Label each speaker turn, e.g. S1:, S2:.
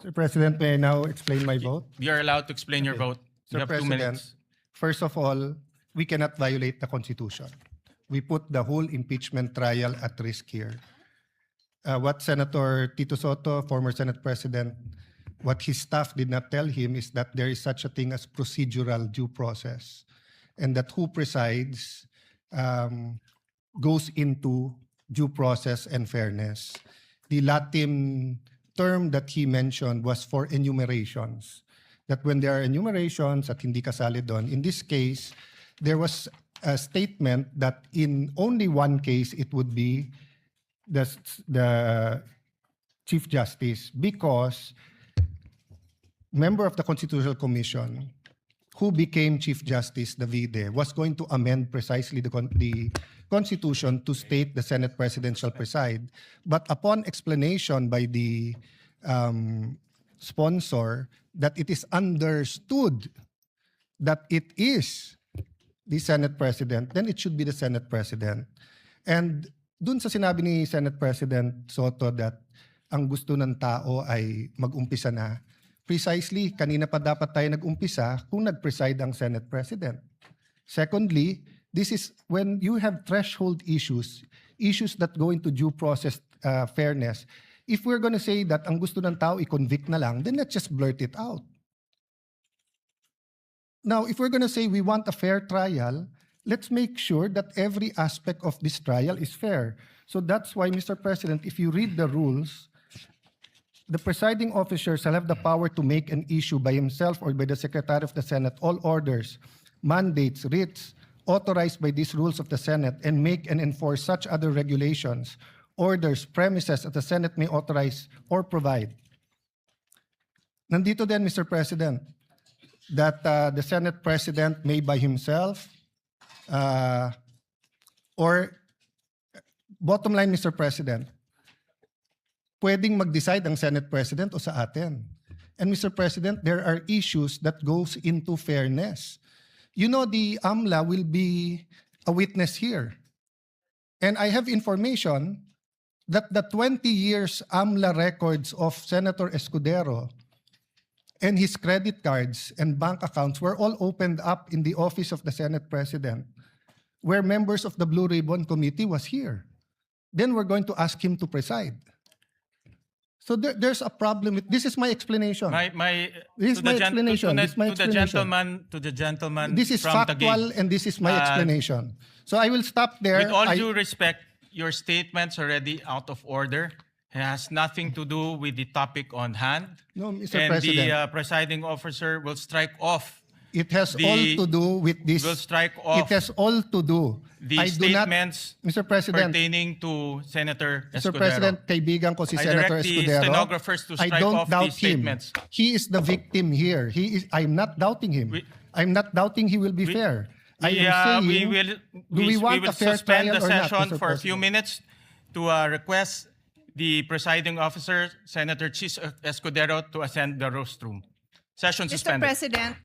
S1: Mr. President, may I now explain my vote?
S2: You're allowed to explain your vote. You
S1: Mr.
S2: have 2
S1: President,
S2: minutes.
S1: first of all, we cannot violate the Constitution. We put the whole impeachment trial at risk here. What Senator Tito Soto, former Senate President, what his staff did not tell him is that there is such a thing as procedural due process, and that who presides goes into due process and fairness. The Latin term that he mentioned was for enumerations. That when there are enumerations at hindi kasali doon, in this case, there was a statement that in only one case it would be the Chief Justice, because member of the Constitutional Commission who became Chief Justice, Davide, was going to amend precisely the Constitution to state the Senate President shall preside. But upon explanation by the sponsor that it is understood that it is the Senate President, then it should be the Senate President. And dun sa sinabi ni Senate President Soto that ang gusto ng tao ay mag-umpisa na, precisely, kanina pa dapat tayo nag-umpisa kung nag-preside ang Senate President. Secondly, this is when you have threshold issues, issues that go into due process fairness. If we're going to say that ang gusto ng tao i-convict na lang, then let's just blurt it out. Now, if we're going to say we want a fair trial, let's make sure that every aspect of this trial is fair. So that's why, Mr. President, if you read the rules, the presiding officer shall have the power to make an issue by himself or by the Secretary of the Senate all orders, mandates, writs, authorized by these rules of the Senate, and make and enforce such other regulations, orders, premises that the Senate may authorize or provide. Nandito din, Mr. President, that the Senate President may by himself, or bottom line, Mr. President, pwedeng mag-decide ang Senate President o sa atin. And Mr. President, there are issues that goes into fairness. You know, the AMLA will be a witness here. And I have information that the 20 years AMLA records of Senator Escudero and his credit cards and bank accounts were all opened up in the office of the Senate President, where members of the Blue Ribbon Committee was here. Then we're going to ask him to preside. So there's a problem with this. Is my explanation. This is my explanation. This is my explanation.
S2: To the gentleman
S1: This is
S2: from Taguig.
S1: factual, and this is my explanation. So I will stop there.
S2: With all due respect, your statement's already out of order. It has nothing to do with the topic on hand.
S1: No, Mr.
S2: And
S1: President.
S2: the presiding officer will strike off.
S1: It has all to do with this.
S2: Will strike off.
S1: It has all to do.
S2: The
S1: I do not,
S2: statements
S1: Mr. President,
S2: pertaining to Senator
S1: Mr.
S2: Escudero.
S1: President, kaibigan ko si
S2: I
S1: Senator
S2: direct the
S1: Escudero.
S2: stenographers to
S1: I
S2: strike
S1: don't
S2: off
S1: doubt
S2: these
S1: him.
S2: statements.
S1: He is the victim here. I'm not doubting him. I'm not doubting he will be fair. I am saying,
S2: we
S1: want
S2: will
S1: a fair
S2: suspend
S1: trial
S2: the
S1: or not,
S2: session
S1: Mr.
S2: for a few
S1: President?
S2: minutes to request the presiding officer, Senator Chis Escudero, to ascend the rostrum. Session
S3: Mr.
S2: suspended.
S3: President,